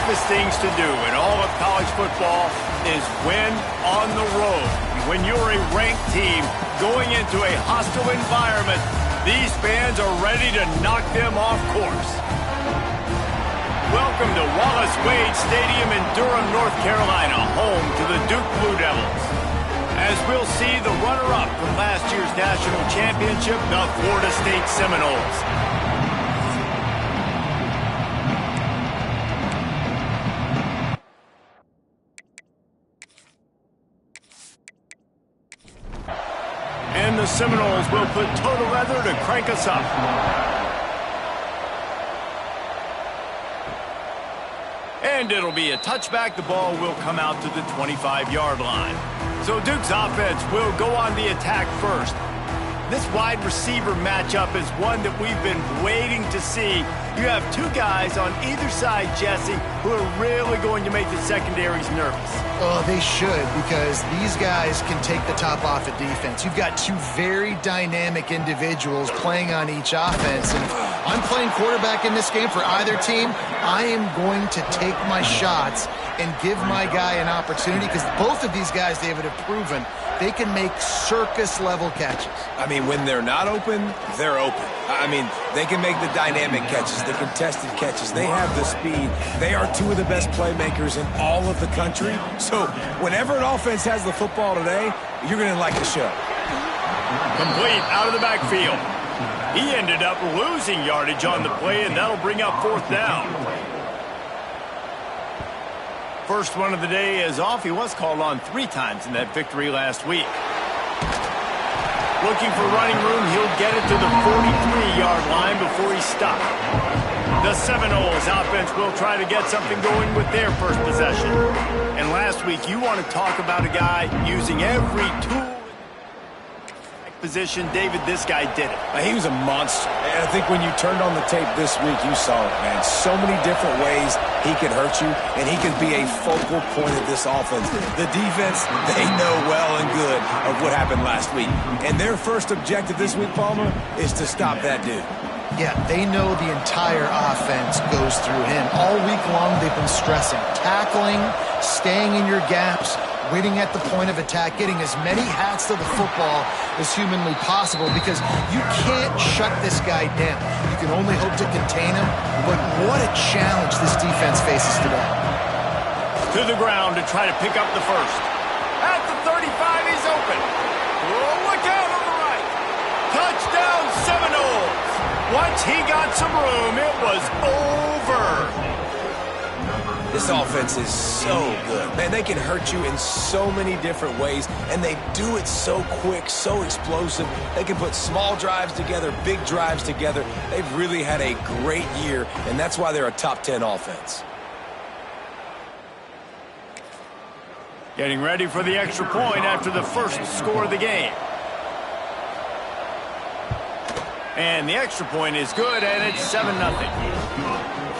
toughest things to do in all of college football is win on the road. When you're a ranked team going into a hostile environment, these fans are ready to knock them off course. Welcome to Wallace Wade Stadium in Durham, North Carolina, home to the Duke Blue Devils. As we'll see the runner-up from last year's national championship, the Florida State Seminoles. And the Seminoles will put total leather to crank us up. And it'll be a touchback. The ball will come out to the 25-yard line. So Duke's offense will go on the attack first. This wide receiver matchup is one that we've been waiting to see. You have two guys on either side, Jesse, who are really going to make the secondaries nervous. Oh, they should, because these guys can take the top off of defense. You've got two very dynamic individuals playing on each offense. And if I'm playing quarterback in this game for either team, I am going to take my shots and give my guy an opportunity, because both of these guys, David, have proven they can make circus-level catches. I mean, when they're not open, they're open. I mean, they can make the dynamic catches, the contested catches. They have the speed. They are two of the best playmakers in all of the country. So whenever an offense has the football today, you're going to like the show. Complete out of the backfield. He ended up losing yardage on the play, and that'll bring up fourth down. First one of the day is off. He was called on 3 times in that victory last week. Looking for running room, he'll get it to the 43-yard line before he's stopped. The Seminoles offense will try to get something going with their first possession. And last week, you want to talk about a guy using every tool position. David, this guy did it. He was a monster. And I think when you turned on the tape this week, you saw it, man. So many different ways he could hurt you, and he could be a focal point of this offense. The defense, they know well and good of what happened last week. And their first objective this week, Palmer, is to stop that dude. Yeah, they know the entire offense goes through him. All week long, they've been stressing. Tackling, staying in your gaps, waiting at the point of attack, getting as many hats to the football as humanly possible, because you can't shut this guy down. You can only hope to contain him, but what a challenge this defense faces today. To the ground to try to pick up the first. At the 35, he's open. Oh, look out on the right. Touchdown, Seminoles. Once he got some room, it was over. This offense is so good. Man, they can hurt you in so many different ways, and they do it so quick, so explosive. They can put small drives together, big drives together. They've really had a great year, and that's why they're a top 10 offense. Getting ready for the extra point after the first score of the game. And the extra point is good, and it's 7-0.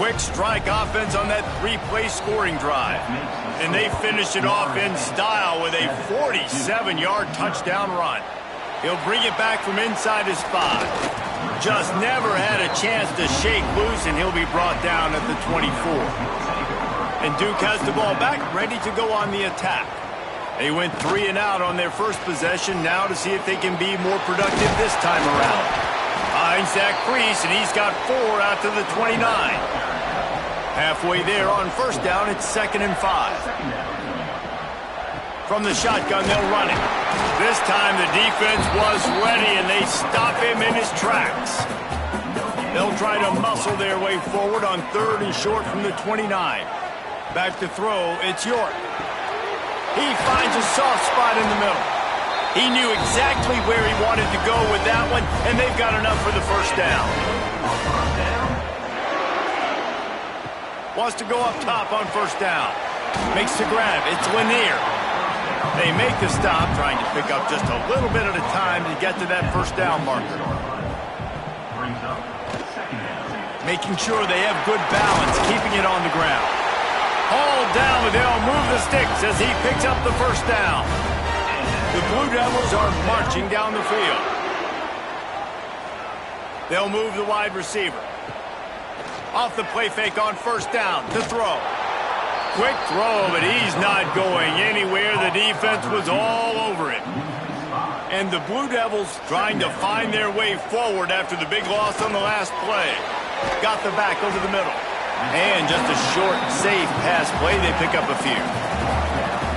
Quick strike offense on that 3-play scoring drive. And they finish it off in style with a 47-yard touchdown run. He'll bring it back from inside his 5. Just never had a chance to shake loose, and he'll be brought down at the 24. And Duke has the ball back, ready to go on the attack. They went 3 and out on their first possession, now to see if they can be more productive this time around. Finds that crease, and he's got 4 out to the 29. Halfway there on first down, it's 2nd and 5. From the shotgun, they'll run it. This time the defense was ready, and they stop him in his tracks. They'll try to muscle their way forward on 3rd and short from the 29. Back to throw, it's York. He finds a soft spot in the middle. He knew exactly where he wanted to go with that one, and they've got enough for the first down. Wants to go up top on first down. Makes the grab. It's Lanier. They make the stop, trying to pick up just a little bit at a time to get to that first down marker. Making sure they have good balance, keeping it on the ground. Hauled down, but they'll move the sticks as he picks up the first down. The Blue Devils are marching down the field. They'll move the wide receiver. Off the play fake on first down to throw. quick throw, but he's not going anywhere. The defense was all over it. And the Blue Devils trying to find their way forward after the big loss on the last play. Got the back over the middle. And just a short, safe pass play, they pick up a few.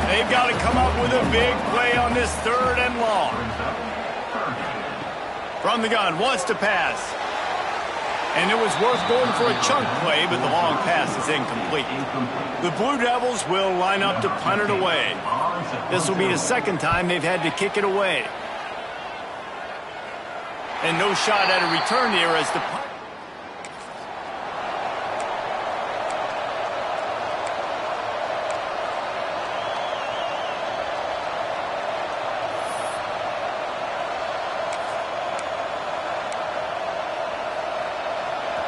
They've got to come up with a big play on this 3rd and long. From the gun, wants to pass. And it was worth going for a chunk play, but the long pass is incomplete. The Blue Devils will line up to punt it away. This will be the 2nd time they've had to kick it away. And no shot at a return here as the punt.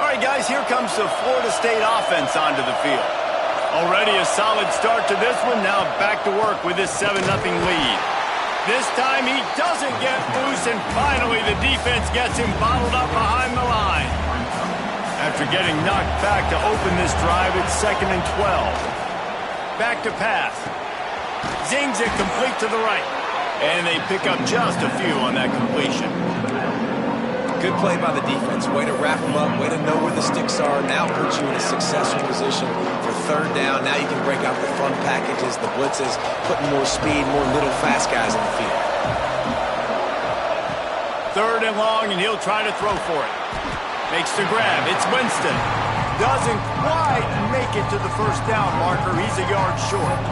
All right, guys, here comes the Florida State offense onto the field. Already a solid start to this one. Now back to work with this 7-0 lead. This time he doesn't get loose, and finally the defense gets him bottled up behind the line. After getting knocked back to open this drive, it's 2nd and 12. Back to pass. Zings it complete to the right. And they pick up just a few on that completion. Good play by the defense. Way to wrap them up. Way to know where the sticks are. Now put you in a successful position for 3rd down. Now you can break out the front packages, the blitzes, putting more speed, more little fast guys in the field. 3rd and long, and he'll try to throw for it. Makes the grab. It's Winston. Doesn't quite make it to the 1st down marker. He's a yard short.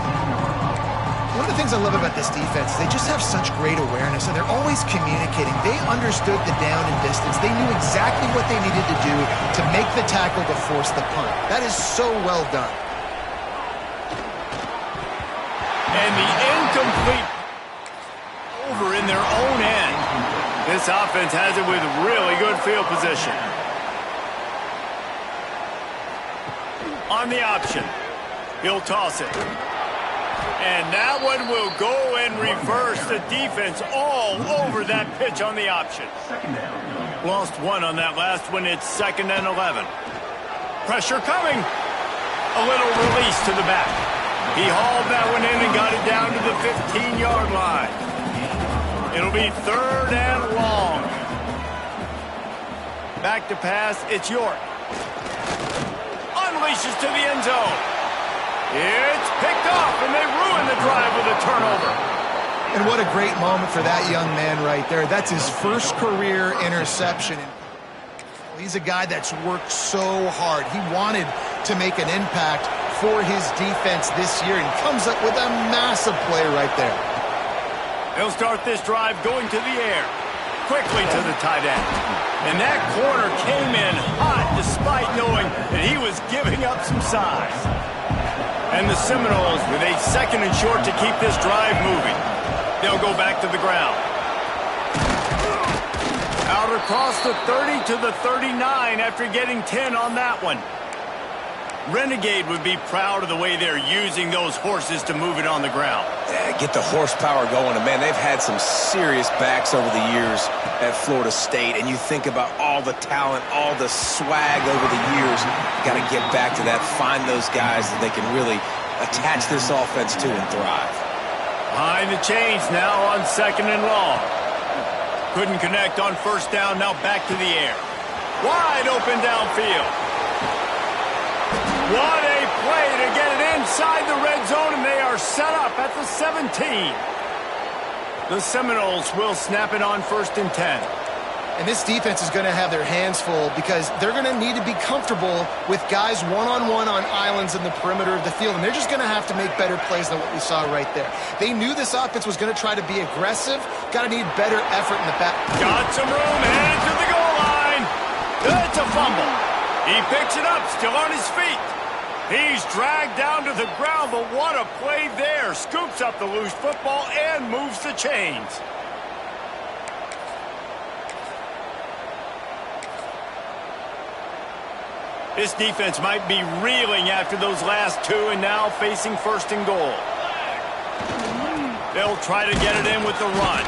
One of the things I love about this defense is they just have such great awareness, and they're always communicating. They understood the down and distance. They knew exactly what they needed to do to make the tackle to force the punt. That is so well done. And the incomplete over in their own end. This offense has it with really good field position. On the option, he'll toss it. And that one will go and reverse. The defense all over that pitch on the option. Lost one on that last one. It's 2nd and 11. Pressure coming. A little release to the back. He hauled that one in and got it down to the 15-yard line. It'll be 3rd and long. Back to pass. It's York. Unleashes to the end zone. It's picked off, and they ruin the drive with a turnover. And what a great moment for that young man right there. That's his 1st career interception. He's a guy that's worked so hard. He wanted to make an impact for his defense this year, and comes up with a massive play right there. They'll start this drive going to the air. Quickly to the tight end. And that corner came in hot despite knowing that he was giving up some size. And the Seminoles with a 2nd and short to keep this drive moving. They'll go back to the ground. Out across the 30 to the 39 after getting 10 on that one. Renegade would be proud of the way they're using those horses to move it on the ground. Yeah, get the horsepower going. And, man, they've had some serious backs over the years at Florida State. And you think about all the talent, all the swag over the years. Got to get back to that, find those guys that they can really attach this offense to and thrive. Behind the chains now on 2nd and long. Couldn't connect on 1st down, now back to the air. Wide open downfield. What a play to get it inside the red zone, and they are set up at the 17. The Seminoles will snap it on 1st and 10. And this defense is going to have their hands full because they're going to need to be comfortable with guys one-on-one on islands in the perimeter of the field, and they're just going to have to make better plays than what we saw right there. They knew this offense was going to try to be aggressive. Got to need better effort in the back. Got some room, headed to the goal line. It's a fumble. He picks it up, still on his feet. He's dragged down to the ground, but what a play there. Scoops up the loose football and moves the chains. This defense might be reeling after those last two and now facing 1st and goal. They'll try to get it in with the run.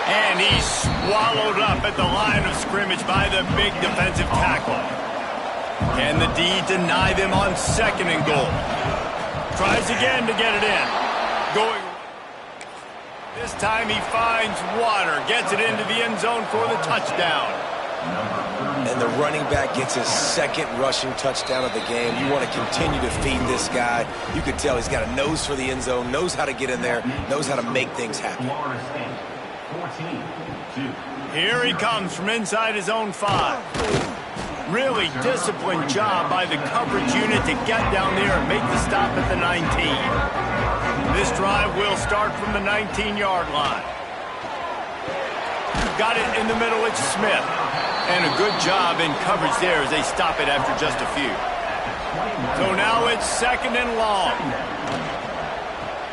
And he's swallowed up at the line of scrimmage by the big defensive tackle. Can the D deny them on 2nd and goal? Tries again to get it in. Going. This time he finds water. Gets it into the end zone for the touchdown. And the running back gets his second rushing touchdown of the game. You want to continue to feed this guy. You can tell he's got a nose for the end zone, knows how to get in there, knows how to make things happen. Here he comes from inside his own 5. Really disciplined job by the coverage unit to get down there and make the stop at the 19. This drive will start from the 19-yard line. Got it in the middle, it's Smith. And a good job in coverage there as they stop it after just a few. So now it's 2nd and long.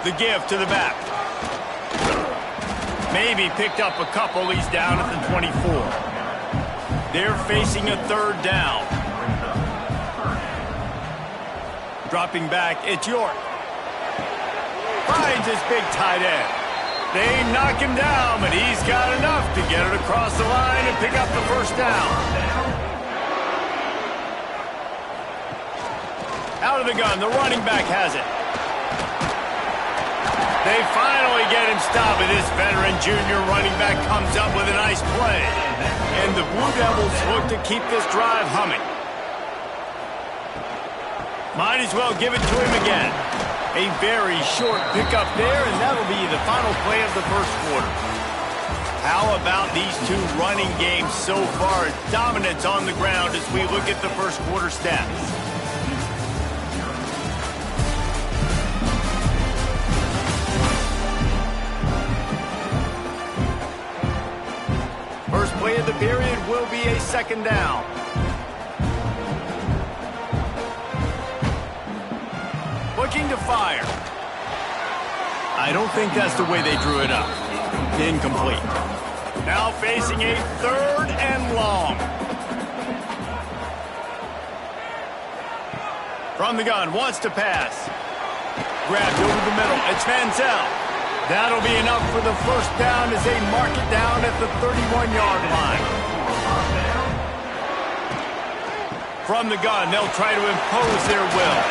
The give to the back. Maybe picked up a couple. He's down at the 24. They're facing a 3rd down. Dropping back, it's York. Finds his big tight end. They knock him down, but he's got enough to get it across the line and pick up the 1st down. Out of the gun, the running back has it. They finally get him stopped, and this veteran junior running back comes up with a nice play. And the Blue Devils look to keep this drive humming. Might as well give it to him again. A very short pickup there, and that'll be the final play of the 1st quarter. How about these two running games so far? Dominance on the ground as we look at the 1st quarter stats. First play of the period will be a 2nd down. Looking to fire. I don't think that's the way they drew it up. Incomplete. Now facing a 3rd and long. From the gun, wants to pass. Grabbed over the middle. It's Manziel. That'll be enough for the 1st down as they mark it down at the 31-yard line. From the gun, they'll try to impose their will.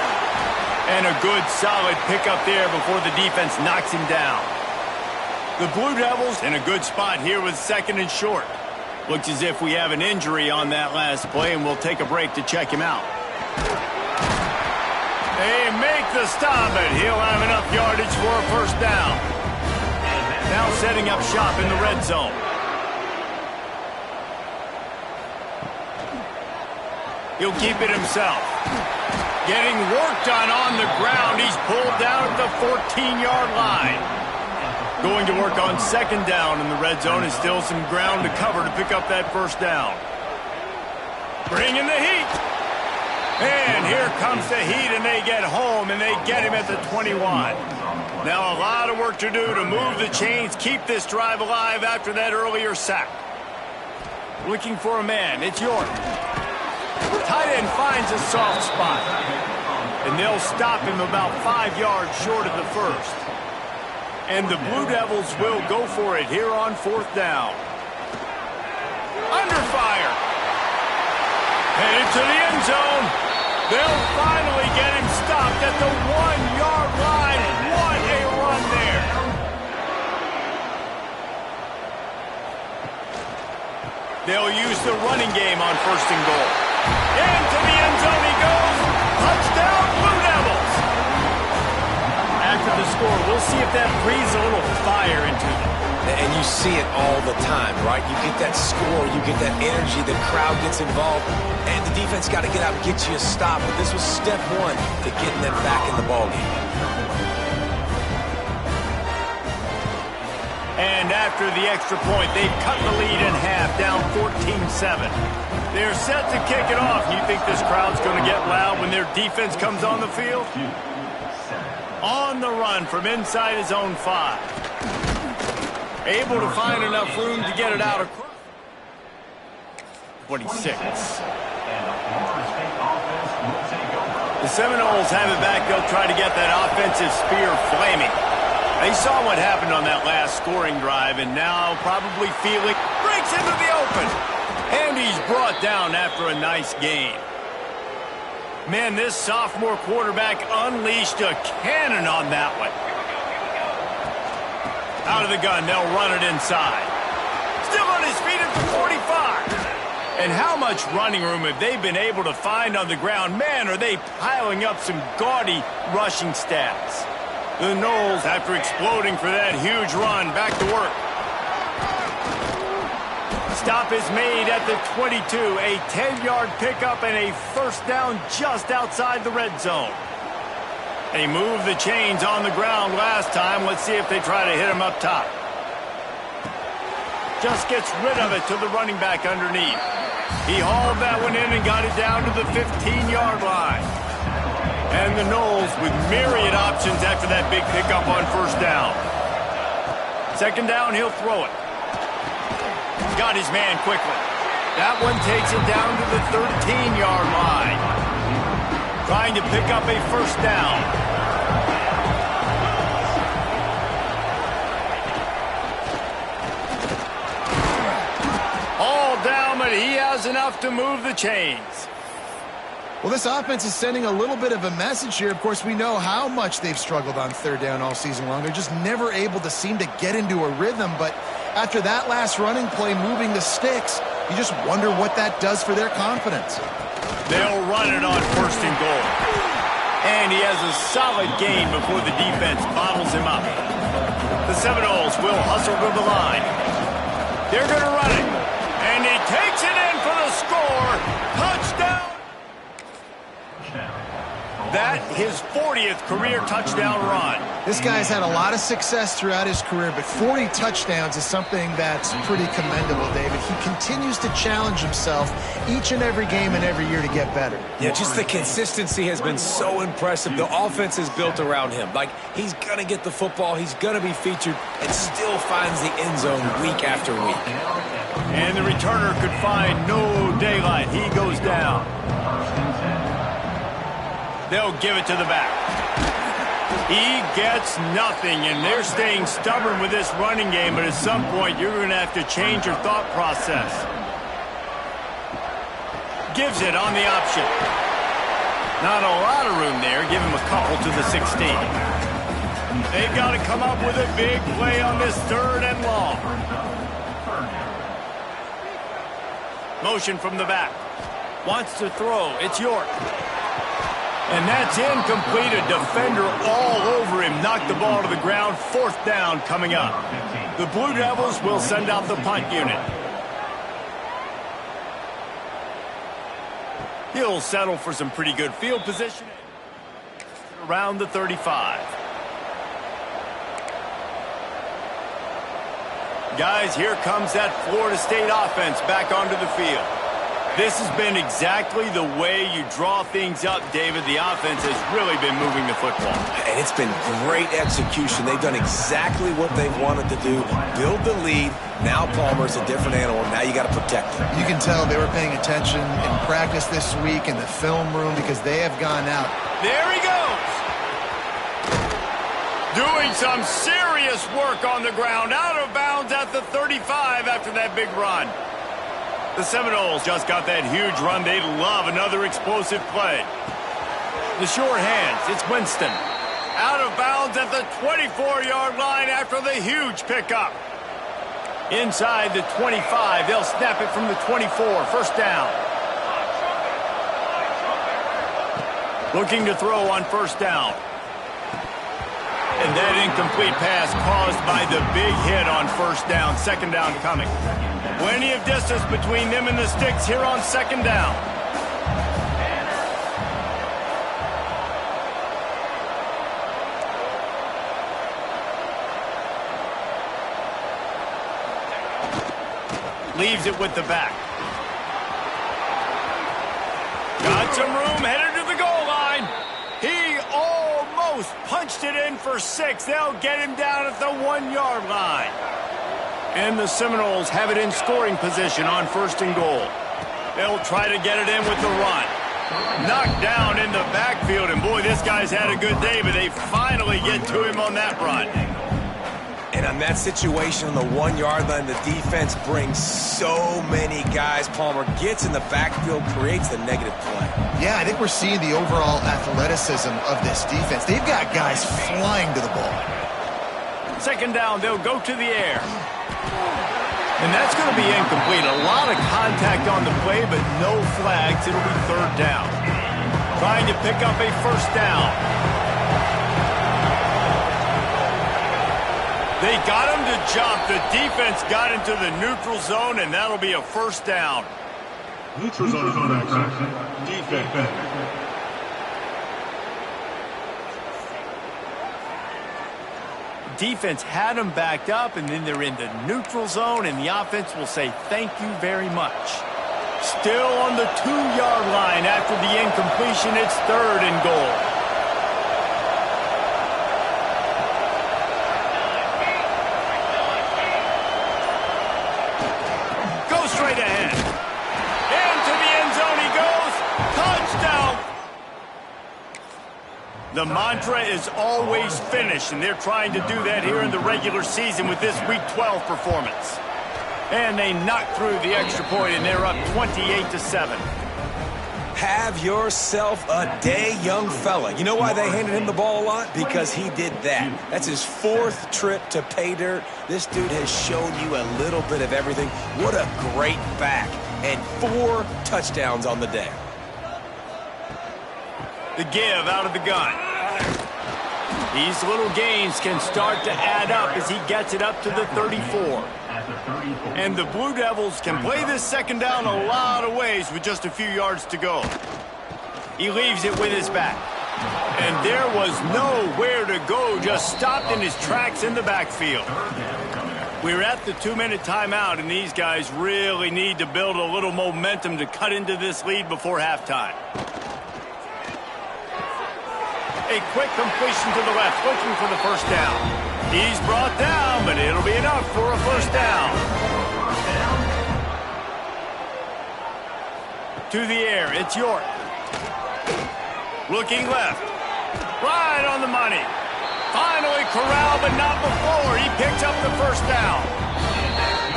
And a good, solid pickup there before the defense knocks him down. The Blue Devils in a good spot here with 2nd and short. Looks as if we have an injury on that last play, and we'll take a break to check him out. They make the stop, but he'll have enough yardage for a 1st down. Now setting up shop in the red zone. He'll keep it himself. Getting work done on the ground. He's pulled down at the 14-yard line. Going to work on 2nd down in the red zone, and still some ground to cover to pick up that 1st down. Bringing the heat. And here comes the heat, and they get home, and they get him at the 21. Now a lot of work to do to move the chains, keep this drive alive after that earlier sack. Looking for a man. It's York. Tight end finds a soft spot. And they'll stop him about 5 yards short of the 1st. And the Blue Devils will go for it here on 4th down. Under fire. Headed to the end zone. They'll finally get him stopped at the 1-yard line. What a run there. They'll use the running game on 1st and goal. Into the end zone he goes. Touchdown, Blue Devils. After the score, we'll see if that breathes a little fire into them. And you see it all the time, right? You get that score, you get that energy, the crowd gets involved, and the defense got to get out and get you a stop. But this was step 1 to getting them back in the ballgame. And after the extra point, they've cut the lead in half, down 14-7. They're set to kick it off. You think this crowd's going to get loud when their defense comes on the field? On the run from inside his own 5. Able to find enough room to get it out across. 26. The Seminoles have it back. They'll try to get that offensive spear flaming. They saw what happened on that last scoring drive, and now probably feeling breaks into the open. And he's brought down after a nice gain. Man, this sophomore quarterback unleashed a cannon on that one. Out of the gun, they'll run it inside. Still on his feet at the 45. And how much running room have they been able to find on the ground? Man, are they piling up some gaudy rushing stats. The Noles, after exploding for that huge run, back to work. Stop is made at the 22. A 10-yard pickup and a first down just outside the red zone. They moved the chains on the ground last time. Let's see if they try to hit him up top. Just gets rid of it to the running back underneath. He hauled that one in and got it down to the 15-yard line. And the Noles with myriad options after that big pickup on first down. Second down, he'll throw it. Got his man quickly. That one takes it down to the 13-yard line. Trying to pick up a first down. All down, but he has enough to move the chains. Well, this offense is sending a little bit of a message here. Of course, we know how much they've struggled on third down all season long. They're just never able to seem to get into a rhythm, but after that last running play moving the sticks, you just wonder what that does for their confidence. They'll run it on first and goal. And he has a solid gain before the defense bottles him up. The Seminoles will hustle to the line. They're going to run it. And he takes it in for the score. Touchdown. That, his 40th career touchdown run. This guy's had a lot of success throughout his career, but 40 touchdowns is something that's pretty commendable, David. He continues to challenge himself each and every game and every year to get better. Yeah, just the consistency has been so impressive. The offense is built around him. Like, he's going to get the football, he's going to be featured, and still finds the end zone week after week. And the returner could find no daylight. He goes down. They'll give it to the back. He gets nothing, and they're staying stubborn with this running game, but at some point you're going to have to change your thought process. Gives it on the option. Not a lot of room there. Give him a couple to the 16. They've got to come up with a big play on this third and long. Motion from the back. Wants to throw. It's York. And that's incomplete. A defender all over him. Knocked the ball to the ground. Fourth down coming up. The Blue Devils will send out the punt unit. He'll settle for some pretty good field position. Around the 35. Guys, here comes that Florida State offense back onto the field. This has been exactly the way you draw things up, David. The offense has really been moving the football. And it's been great execution. They've done exactly what they wanted to do. Build the lead. Now Palmer's a different animal. Now you got to protect him. You can tell they were paying attention in practice this week in the film room because they have gone out. There he goes. Doing some serious work on the ground. Out of bounds at the 35 after that big run. The Seminoles just got that huge run. They'd love another explosive play. The short hands, it's Winston. Out of bounds at the 24-yard line after the huge pickup. Inside the 25, they'll snap it from the 24. First down. Looking to throw on first down. And that incomplete pass caused by the big hit on first down. Second down coming. Plenty of distance between them and the sticks here on second down. Leaves it with the back. Got some room, headed to the goal line. He almost punched it in for 6. They'll get him down at the 1-yard line. And the Seminoles have it in scoring position on first and goal. They'll try to get it in with the run. Knocked down in the backfield, and boy, this guy's had a good day, but they finally get to him on that run. And on in that situation on the 1-yard line, the defense brings so many guys. Palmer gets in the backfield, creates the negative play. Yeah, I think we're seeing the overall athleticism of this defense. They've got guys flying to the ball. Second down, they'll go to the air. And that's going to be incomplete. A lot of contact on the play, but no flags. It'll be third down. Trying to pick up a first down. They got him to jump. The defense got into the neutral zone, and that'll be a first down. Neutral zone action. Defense. Defense had them backed up, and then they're in the neutral zone, and the offense will say thank you very much. Still on the 2-yard line after the incompletion. It's third and goal. Go straight ahead. Into the end zone he goes. Touchdown. The mantra is always finish, and they're trying to do that here in the regular season with this Week 12 performance. And they knock through the extra point, and they're up 28-7. Have yourself a day, young fella. You know why they handed him the ball a lot? Because he did that. That's his 4th trip to pay dirt. This dude has shown you a little bit of everything. What a great back. And 4 touchdowns on the day. The give out of the gun. These little gains can start to add up as he gets it up to the 34. And the Blue Devils can play this second down a lot of ways with just a few yards to go. He leaves it with his back. And there was nowhere to go, just stopped in his tracks in the backfield. We're at the 2-minute timeout, and these guys really need to build a little momentum to cut into this lead before halftime. A quick completion to the left, looking for the first down. He's brought down, but it'll be enough for a first down. To the air, it's York. Looking left. Right on the money. Finally corralled, but not before. He picks up the first down.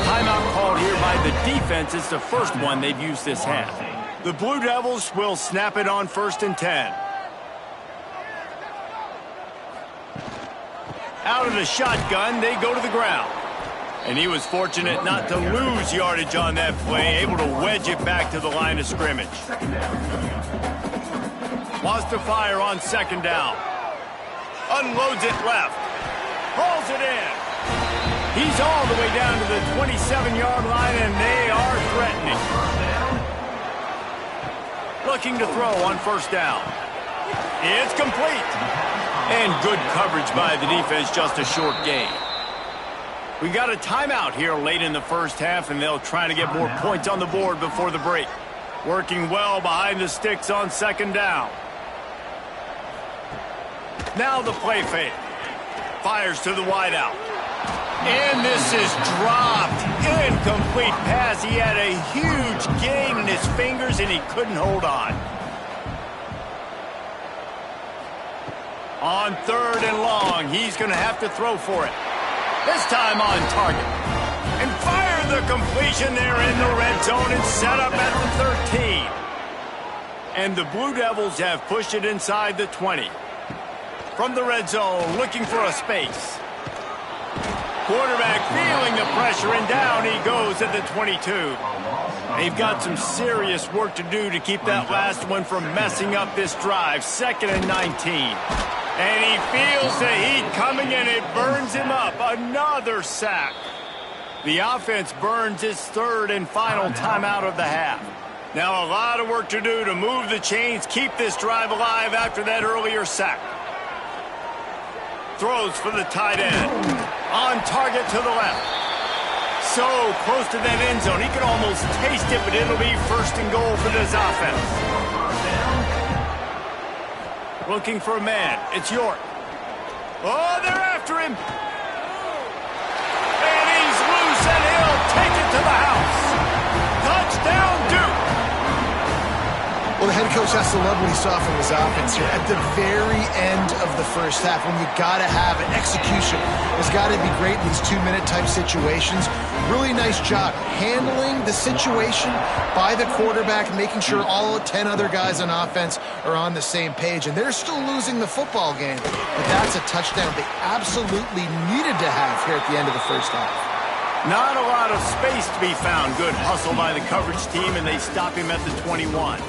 Timeout called here by the defense. It's the first one they've used this half. The Blue Devils will snap it on 1st and 10. Out of the shotgun, they go to the ground. And he was fortunate not to lose yardage on that play, able to wedge it back to the line of scrimmage. Wants to fire on second down. Unloads it left. Hauls it in. He's all the way down to the 27-yard line, and they are threatening. Looking to throw on first down. It's complete. And good coverage by the defense, just a short gain. We got a timeout here late in the first half, and they'll try to get more points on the board before the break. Working well behind the sticks on second down. Now the play fake. Fires to the wideout. And this is dropped. Incomplete pass. He had a huge gain in his fingers, and he couldn't hold on. On 3rd and long, he's going to have to throw for it. This time on target. And fire the completion there in the red zone and set up at the 13. And the Blue Devils have pushed it inside the 20. From the red zone, looking for a space. Quarterback feeling the pressure, and down he goes at the 22. They've got some serious work to do to keep that last one from messing up this drive. 2nd and 19. And he feels the heat coming, and it burns him up. Another sack. The offense burns its 3rd and final timeout of the half. Now a lot of work to do to move the chains, keep this drive alive after that earlier sack. Throws for the tight end. On target to the left. So close to that end zone. He can almost taste it, but it'll be 1st and goal for this offense. Looking for a man. It's York. Oh, they're after him. And he's loose, and he'll take it to the house. Touchdown, Duke. Well, the head coach has to love what he saw from his offense here. At the very end of the first half, when you got to have it, execution has got to be great in these 2-minute type situations. Really nice job handling the situation by the quarterback, making sure all 10 other guys on offense are on the same page. And they're still losing the football game, but that's a touchdown they absolutely needed to have here at the end of the first half. Not a lot of space to be found. Good hustle by the coverage team, and they stop him at the 21.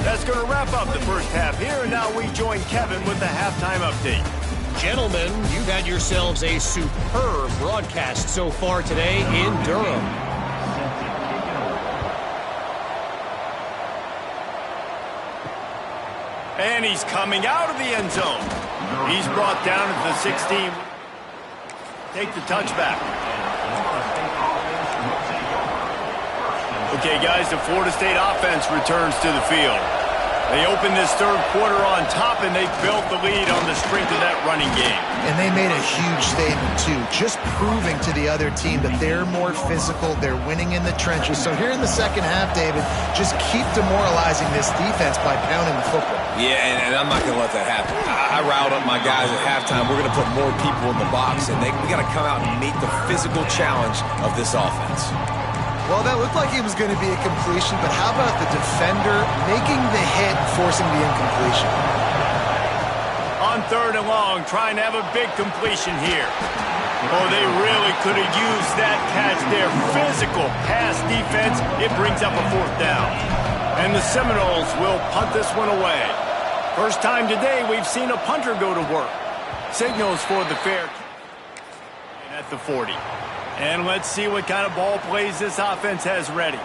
That's going to wrap up the first half here, and now we join Kevin with the halftime update. Gentlemen, you've had yourselves a superb broadcast so far today in Durham. And he's coming out of the end zone. He's brought down at the 16. Take the touchback. Okay, guys, the Florida State offense returns to the field. They opened this third quarter on top, and they built the lead on the strength of that running game. And they made a huge statement, too, just proving to the other team that they're more physical, they're winning in the trenches. So here in the second half, David, just keep demoralizing this defense by pounding the football. Yeah, and I'm not going to let that happen. I riled up my guys at halftime. We're going to put more people in the box, and we got to come out and meet the physical challenge of this offense. Well, that looked like it was going to be a completion, but how about the defender making the hit, forcing the incompletion? On third and long, trying to have a big completion here. Oh, they really could have used that catch there. Physical pass defense. It brings up a fourth down. And the Seminoles will punt this one away. First time today we've seen a punter go to work. Signals for the fair at the 40. And let's see what kind of ball plays this offense has ready.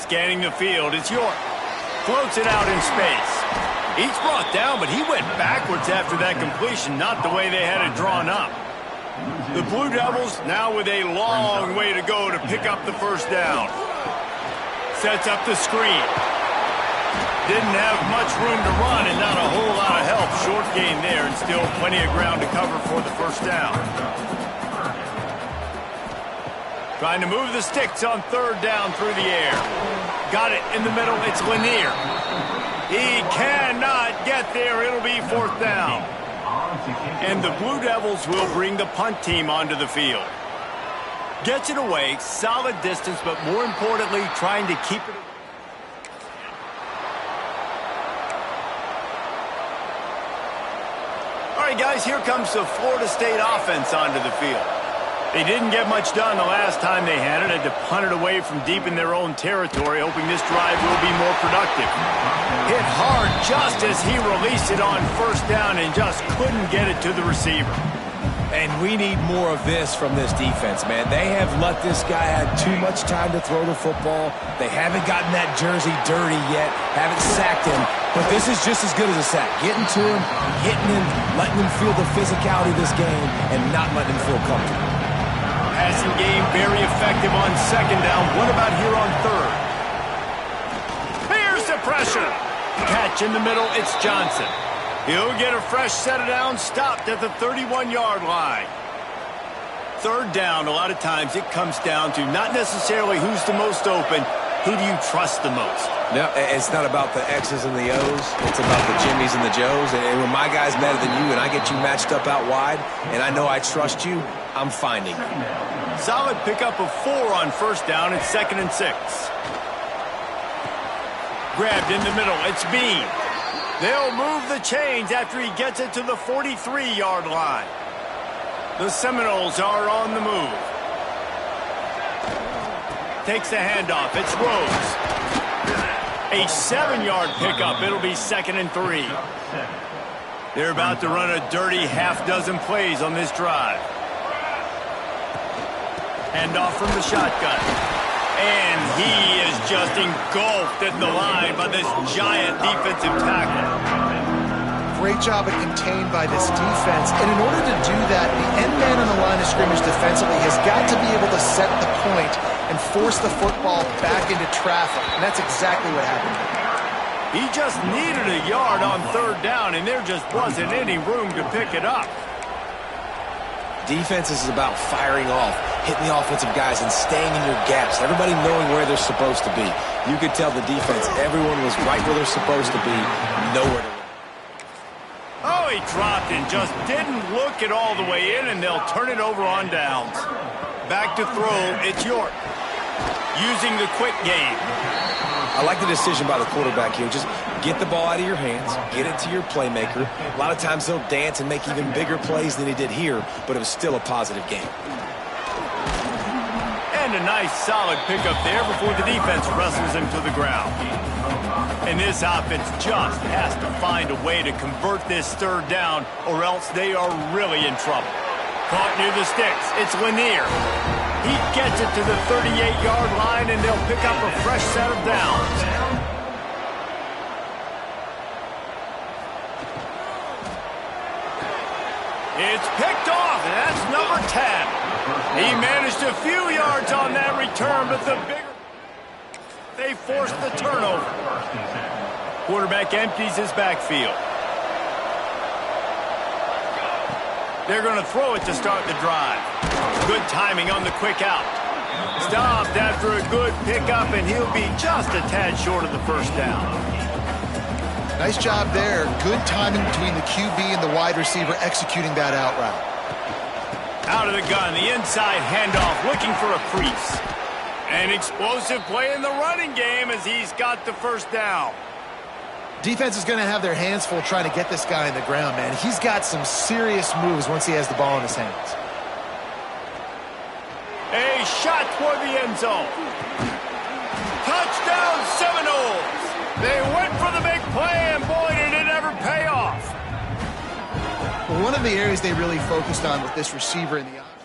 Scanning the field, it's York. Floats it out in space. He's brought down, but he went backwards after that completion, not the way they had it drawn up. The Blue Devils now with a long way to go to pick up the first down. Sets up the screen. Didn't have much room to run and not a whole lot of help. Short gain there and still plenty of ground to cover for the first down. Trying to move the sticks on third down through the air. Got it in the middle. It's Lanier. He cannot get there. It'll be fourth down. And the Blue Devils will bring the punt team onto the field. Gets it away. Solid distance, but more importantly, trying to keep it. Guys, here comes the Florida State offense onto the field. They didn't get much done the last time they had it. Had to punt it away from deep in their own territory, hoping this drive will be more productive. Hit hard just as he released it on first down and just couldn't get it to the receiver. And we need more of this from this defense, man. They have let this guy have too much time to throw the football. They haven't gotten that jersey dirty yet, haven't sacked him. But this is just as good as a sack. Getting to him, hitting him, letting him feel the physicality of this game, and not letting him feel comfortable. Passing game very effective on second down. What about here on third? Here's the pressure. Catch in the middle, it's Johnson. He'll get a fresh set of downs, stopped at the 31-yard line. Third down, a lot of times it comes down to not necessarily who's the most open, who do you trust the most? No, it's not about the X's and the O's. It's about the Jimmys and the Joes. And when my guy's better than you and I get you matched up out wide and I know I trust you, I'm finding you. Solid pickup of 4 on first down. It's 2nd and 6. Grabbed in the middle. It's Bean. They'll move the chains after he gets it to the 43-yard line. The Seminoles are on the move. Takes the handoff. It's Rose. A 7-yard pickup. It'll be 2nd and 3. They're about to run a dirty half-dozen plays on this drive. Handoff from the shotgun. And he is just engulfed at the line by this giant defensive tackle. Great job of contained by this defense. And in order to do that, the end man on the line of scrimmage defensively has got to be able to set the point and force the football back into traffic. And that's exactly what happened. He just needed a yard on third down, and there just wasn't any room to pick it up. Defense is about firing off, hitting the offensive guys, and staying in your gaps. Everybody knowing where they're supposed to be. You could tell the defense, everyone was right where they're supposed to be, nowhere to run. Oh, he dropped and just didn't look it all the way in, and they'll turn it over on downs. Back to throw, it's York. Using the quick game. I like the decision by the quarterback here. Just get the ball out of your hands, get it to your playmaker. A lot of times he'll dance and make even bigger plays than he did here, but it was still a positive game. And a nice solid pickup there before the defense wrestles him to the ground. And this offense just has to find a way to convert this third down, or else they are really in trouble. Caught near the sticks. It's Lanier. He gets it to the 38-yard line, and they'll pick up a fresh set of downs. It's picked off, and that's number 10. He managed a few yards on that return, but they forced the turnover. Quarterback empties his backfield. They're going to throw it to start the drive. Good timing on the quick out. Stopped after a good pickup, and he'll be just a tad short of the first down. Nice job there. Good timing between the QB and the wide receiver executing that out route. Out of the gun, the inside handoff, looking for a crease. An explosive play in the running game as he's got the first down. Defense is going to have their hands full trying to get this guy in the ground, man. He's got some serious moves once he has the ball in his hands. A shot toward the end zone. Touchdown, Seminoles. They went for the big play, and boy, did it ever pay off. Well, one of the areas they really focused on with this receiver in the offense,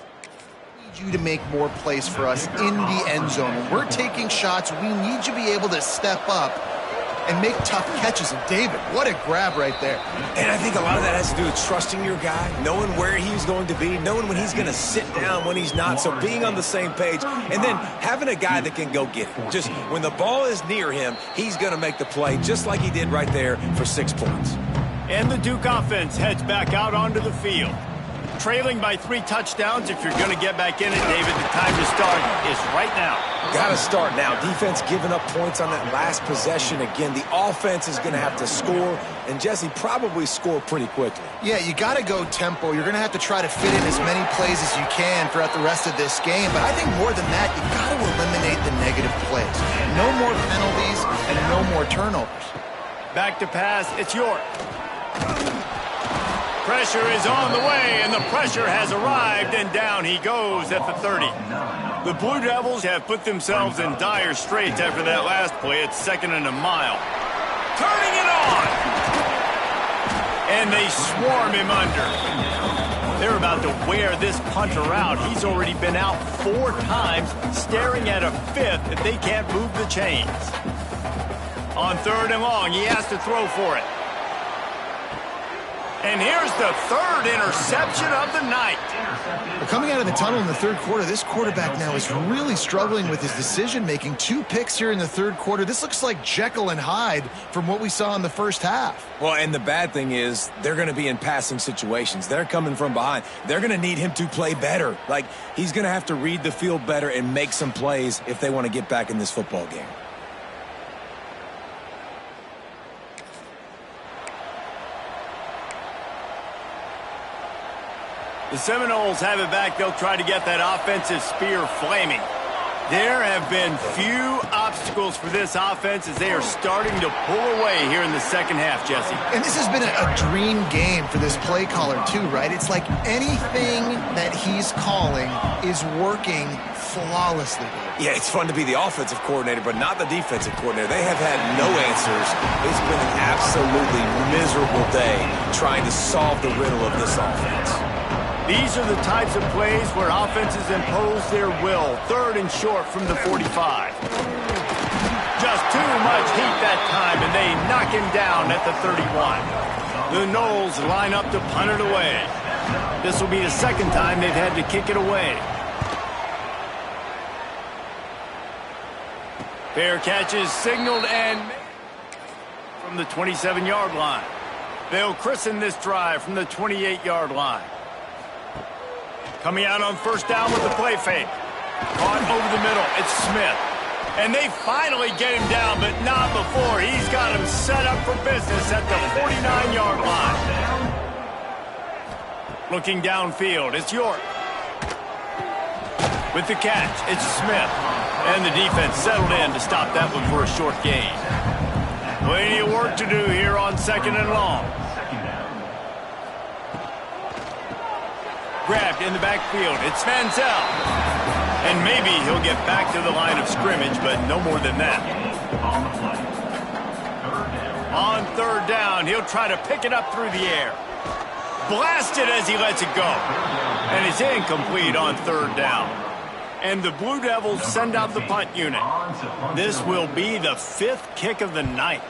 we need you to make more plays for us in the end zone. When we're taking shots, we need you to be able to step up and make tough catches. And David, what a grab right there. And I think a lot of that has to do with trusting your guy, knowing where he's going to be, knowing when he's going to sit down, when he's not, so being on the same page, and then having a guy that can go get it. Just when the ball is near him, he's going to make the play just like he did right there for 6 points. And the Duke offense heads back out onto the field. Trailing by 3 touchdowns. If you're going to get back in it, David, the time to start is right now. Got to start now. Defense giving up points on that last possession. Again, the offense is going to have to score, and Jesse probably score pretty quickly. Yeah, you got to go tempo. You're going to have to try to fit in as many plays as you can throughout the rest of this game. But I think more than that, you got to eliminate the negative plays. No more penalties and no more turnovers. Back to pass. It's York. Pressure is on the way, and the pressure has arrived, and down he goes at the 30. The Blue Devils have put themselves in dire straits after that last play at 2nd and a mile. Turning it on! And they swarm him under. They're about to wear this punter out. He's already been out 4 times, staring at a 5th if they can't move the chains. On 3rd and long, he has to throw for it. And here's the 3rd interception of the night. Well, coming out of the tunnel in the 3rd quarter, this quarterback now is really struggling with his decision-making. 2 picks here in the 3rd quarter. This looks like Jekyll and Hyde from what we saw in the first half. Well, and the bad thing is they're going to be in passing situations. They're coming from behind. They're going to need him to play better. Like, he's going to have to read the field better and make some plays if they want to get back in this football game. The Seminoles have it back. They'll try to get that offensive spear flaming. There have been few obstacles for this offense as they are starting to pull away here in the second half, Jesse. And this has been a dream game for this play caller too, right? It's like anything that he's calling is working flawlessly. Yeah, it's fun to be the offensive coordinator, but not the defensive coordinator. They have had no answers. It's been an absolutely miserable day trying to solve the riddle of this offense. These are the types of plays where offenses impose their will. 3rd and short from the 45. Just too much heat that time, and they knock him down at the 31. The Noles line up to punt it away. This will be the 2nd time they've had to kick it away. Fair catch is signaled and from the 27-yard line. They'll christen this drive from the 28-yard line. Coming out on first down with the play fake. Caught over the middle. It's Smith. And they finally get him down, but not before. He's got him set up for business at the 49-yard line. Looking downfield, it's York. With the catch, it's Smith. And the defense settled in to stop that one for a short gain. Plenty of work to do here on second and long. Grabbed in the backfield, it's Manziel. And maybe he'll get back to the line of scrimmage, but no more than that. On third down, he'll try to pick it up through the air. Blasted as he lets it go. And it's incomplete on third down. And the Blue Devils send out the punt unit. This will be the 5th kick of the night.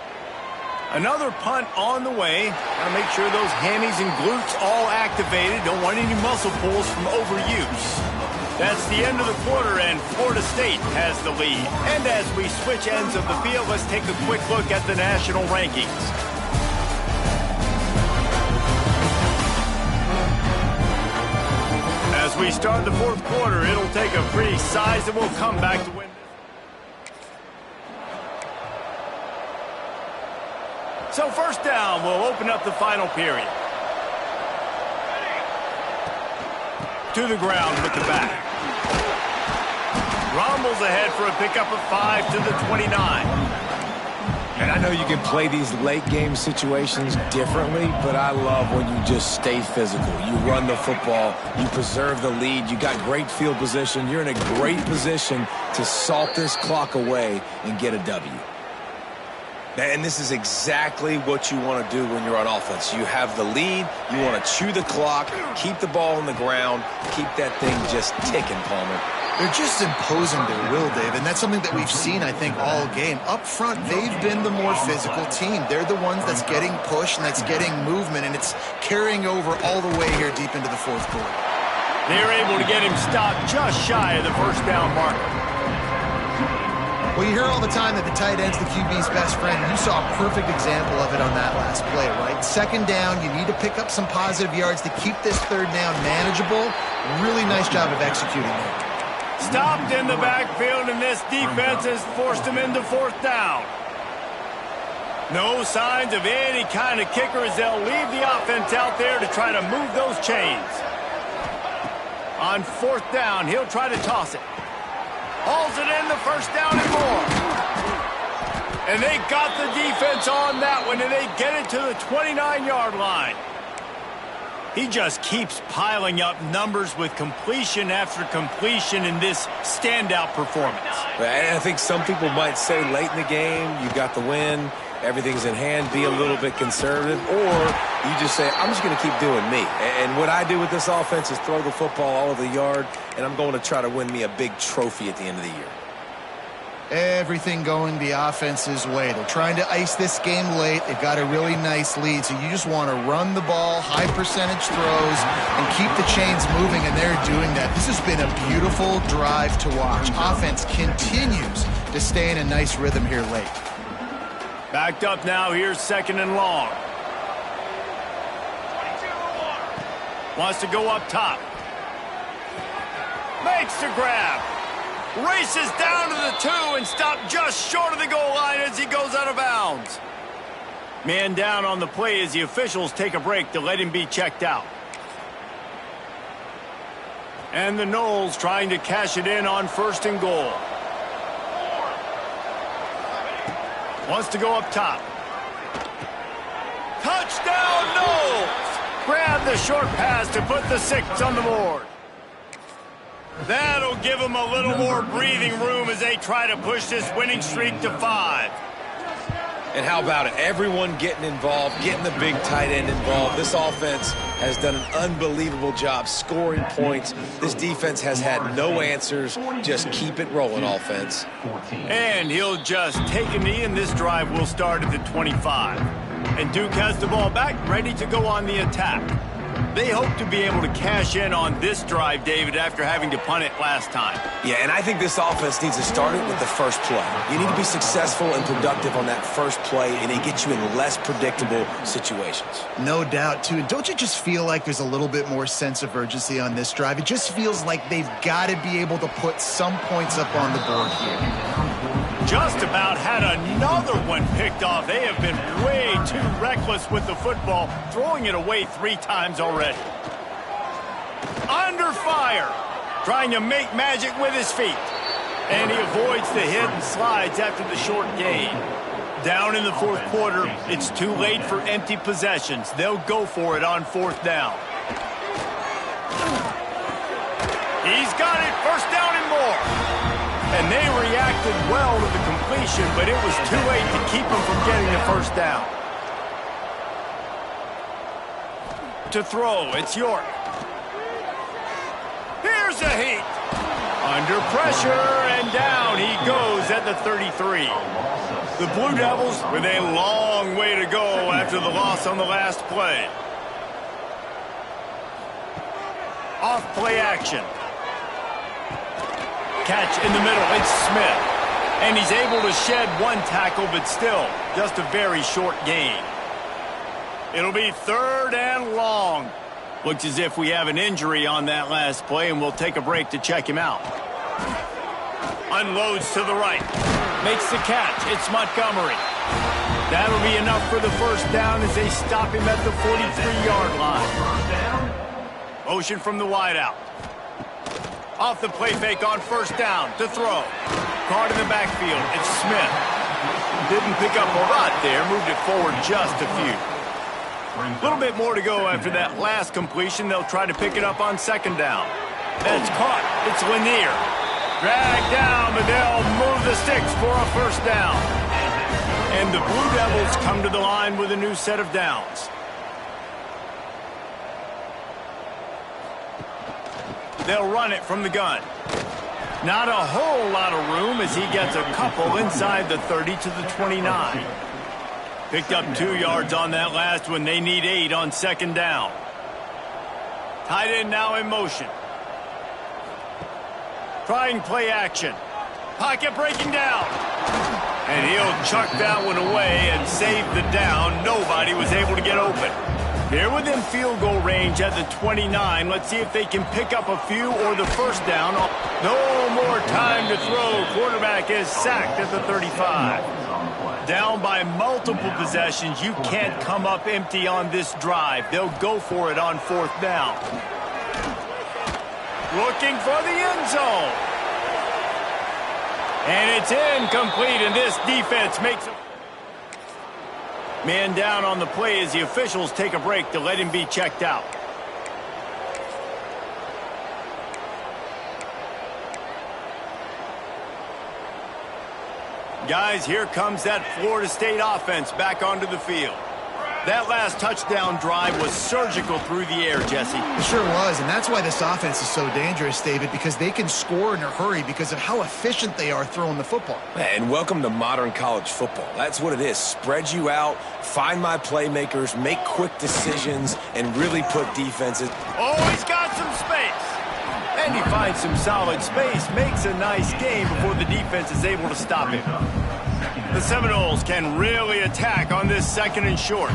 Another punt on the way. Gotta make sure those hammies and glutes all activated. Don't want any muscle pulls from overuse. That's the end of the quarter, and Florida State has the lead. And as we switch ends of the field, let's take a quick look at the national rankings. As we start the fourth quarter, it'll take a pretty sizable comeback to win. So first down, we'll open up the final period. To the ground with the back. Rumbles ahead for a pickup of 5 to the 29. And I know you can play these late game situations differently, but I love when you just stay physical. You run the football, you preserve the lead, you got great field position. You're in a great position to salt this clock away and get a W. And this is exactly what you want to do when you're on offense. You have the lead, you want to chew the clock, keep the ball on the ground, keep that thing just ticking, Palmer. They're just imposing their will, Dave, and that's something that we've seen, I think, all game. Up front, they've been the more physical team. They're the ones that's getting pushed and that's getting movement, and it's carrying over all the way here deep into the fourth quarter. They're able to get him stopped just shy of the first down marker. Well, you hear all the time that the tight end's the QB's best friend. You saw a perfect example of it on that last play, right? Second down, you need to pick up some positive yards to keep this third down manageable. Really nice job of executing there. Stopped in the backfield, and this defense has forced him into fourth down. No signs of any kind of kicker as they'll leave the offense out there to try to move those chains. On fourth down, he'll try to toss it. Hauls it in, the first down and more. And they got the defense on that one, and they get it to the 29-yard line. He just keeps piling up numbers with completion after completion in this standout performance. And I think some people might say late in the game, you got the win, everything's in hand, be a little bit conservative, or you just say, I'm just going to keep doing me. And what I do with this offense is throw the football all over the yard, and I'm going to try to win me a big trophy at the end of the year. Everything going the offense's way. They're trying to ice this game late. They've got a really nice lead, so you just want to run the ball, high percentage throws, and keep the chains moving, and they're doing that. This has been a beautiful drive to watch. Offense continues to stay in a nice rhythm here late. Backed up now, here's second and long. Wants to go up top. Makes the grab. Races down to the 2 and stopped just short of the goal line as he goes out of bounds. Man down on the play as the officials take a break to let him be checked out. And the Noles trying to cash it in on first and goal. Wants to go up top. Touchdown, Noles! Grab the short pass to put the 6 on the board. That'll give them a little more breathing room as they try to push this winning streak to 5. And how about it? Everyone getting involved, getting the big tight end involved. This offense has done an unbelievable job scoring points. This defense has had no answers. Just keep it rolling, offense. And he'll just take a knee, and this drive will start at the 25. And Duke has the ball back, ready to go on the attack. They hope to be able to cash in on this drive, David, after having to punt it last time. Yeah, and I think this offense needs to start it with the first play. You need to be successful and productive on that first play, and it gets you in less predictable situations. No doubt, too. And don't you just feel like there's a little bit more sense of urgency on this drive? It just feels like they've got to be able to put some points up on the board here. Just about had another one picked off. They have been way too reckless with the football, throwing it away 3 times already. Under fire, trying to make magic with his feet. And he avoids the hit and slides after the short gain. Down in the fourth quarter, it's too late for empty possessions. They'll go for it on 4th down. He's got it, 1st down and more. And they reacted well to the completion, but it was too late to keep them from getting the 1st down. To throw, it's York. Here's a heat. Under pressure, and down he goes at the 33. The Blue Devils with a long way to go after the loss on the last play. Off play action. Catch in the middle, it's Smith. And he's able to shed 1 tackle, but still, just a very short gain. It'll be 3rd and long. Looks as if we have an injury on that last play, and we'll take a break to check him out. Unloads to the right. Makes the catch, it's Montgomery. That'll be enough for the 1st down as they stop him at the 43-yard line. Motion from the wideout. Off the play fake on 1st down to throw. Caught in the backfield. It's Smith. Didn't pick up a lot there. Moved it forward just a few. A little bit more to go after that last completion. They'll try to pick it up on 2nd down. That's caught. It's Lanier. Dragged down, but they'll move the sticks for a 1st down. And the Blue Devils come to the line with a new set of downs. They'll run it from the gun. Not a whole lot of room as he gets a couple inside the 30 to the 29. Picked up 2 yards on that last one. They need 8 on 2nd down. Tight end now in motion. Trying play action. Pocket breaking down. And he'll chuck that one away and save the down. Nobody was able to get open. They're within field goal range at the 29. Let's see if they can pick up a few or the 1st down. No more time to throw. Quarterback is sacked at the 35. Down by multiple possessions. You can't come up empty on this drive. They'll go for it on 4th down. Looking for the end zone. And it's incomplete, and this defense makes it. Man down on the play as the officials take a break to let him be checked out. Guys, here comes that Florida State offense back onto the field. That last touchdown drive was surgical through the air, Jesse. It sure was, and that's why this offense is so dangerous, David, because they can score in a hurry because of how efficient they are throwing the football. And welcome to modern college football. That's what it is. Spread you out, find my playmakers, make quick decisions, and really put defenses. Oh, he's got some space. And he finds some solid space, makes a nice game before the defense is able to stop him. The Seminoles can really attack on this 2nd and short.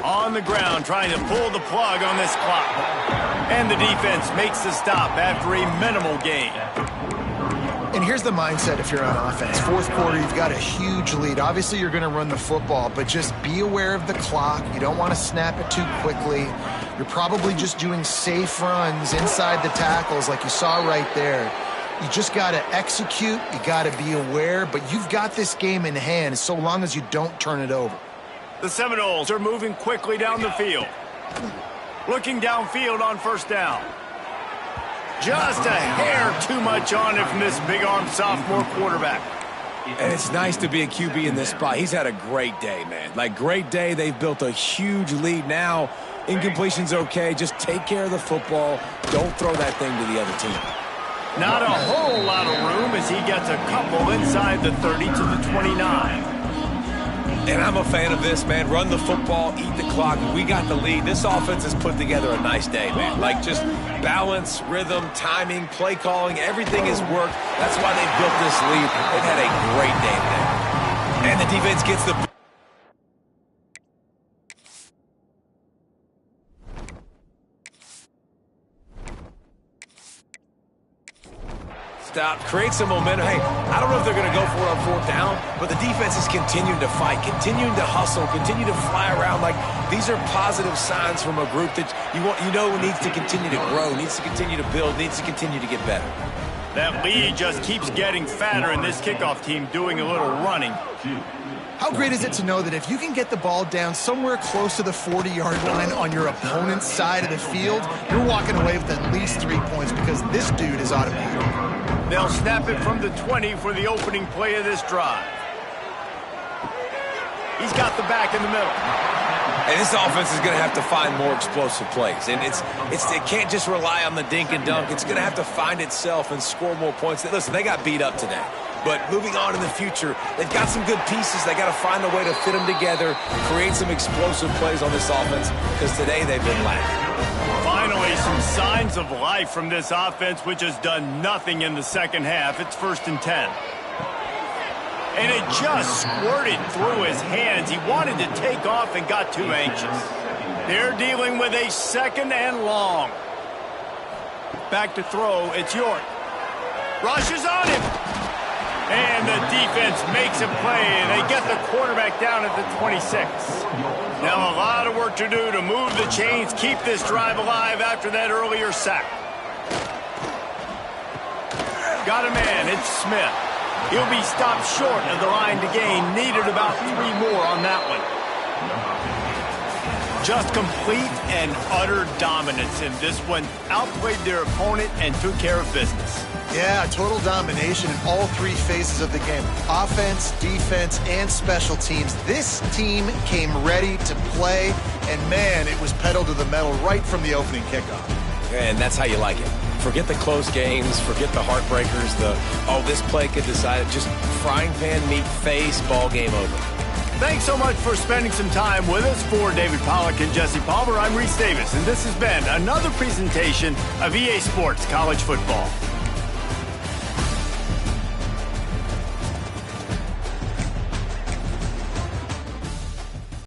On the ground, trying to pull the plug on this clock. And the defense makes the stop after a minimal gain. And here's the mindset if you're on offense. 4th quarter, you've got a huge lead. Obviously, you're going to run the football, but just be aware of the clock. You don't want to snap it too quickly. You're probably just doing safe runs inside the tackles like you saw right there. You just got to execute. You got to be aware, but you've got this game in hand so long as you don't turn it over. The Seminoles are moving quickly down the field. Looking downfield on 1st down. Just a hair too much on it from this big-armed sophomore quarterback. And it's nice to be a QB in this spot. He's had a great day, man. Like, great day. They've built a huge lead now. Incompletion's okay. Just take care of the football. Don't throw that thing to the other team. Not a whole lot of room as he gets a couple inside the 30 to the 29. And I'm a fan of this, man. Run the football, eat the clock. We got the lead. This offense has put together a nice day, man. Like, just balance, rhythm, timing, play calling, everything has worked. That's why they built this lead. They've had a great day today. And the defense gets the... Out, create some momentum. Hey, I don't know if they're going to go for it on fourth down, but the defense is continuing to fight, continuing to hustle, continue to fly around. Like, these are positive signs from a group that you know needs to continue to grow, needs to continue to build, needs to continue to get better. That lead just keeps getting fatter, and this kickoff team doing a little running. How great is it to know that if you can get the ball down somewhere close to the 40-yard line on your opponent's side of the field, you're walking away with at least 3 points because this dude is automatic. They'll snap it from the 20 for the opening play of this drive. He's got the back in the middle. And this offense is going to have to find more explosive plays. And it can't just rely on the dink and dunk. It's going to have to find itself and score more points. Listen, they got beat up today. But moving on in the future, they've got some good pieces. They got to find a way to fit them together, create some explosive plays on this offense, because today they've been lacking. Finally, some signs of life from this offense, which has done nothing in the second half. It's 1st and 10. And it just squirted through his hands. He wanted to take off and got too anxious. They're dealing with a 2nd and long. Back to throw, it's York. Rushes on him. And the defense makes a play, and they get the quarterback down at the 26. Now a lot of work to do to move the chains, keep this drive alive after that earlier sack. Got a man, it's Smith. He'll be stopped short of the line to gain. Needed about 3 more on that one. Just complete and utter dominance in this one. Outplayed their opponent and took care of business. Yeah, total domination in all 3 phases of the game. Offense, defense, and special teams. This team came ready to play, and man, it was pedal to the metal right from the opening kickoff. And that's how you like it. Forget the close games, forget the heartbreakers, this play could decide it. Just frying pan, meat face, ball game over. Thanks so much for spending some time with us. For David Pollack and Jesse Palmer, I'm Reese Davis, and this has been another presentation of EA Sports College Football.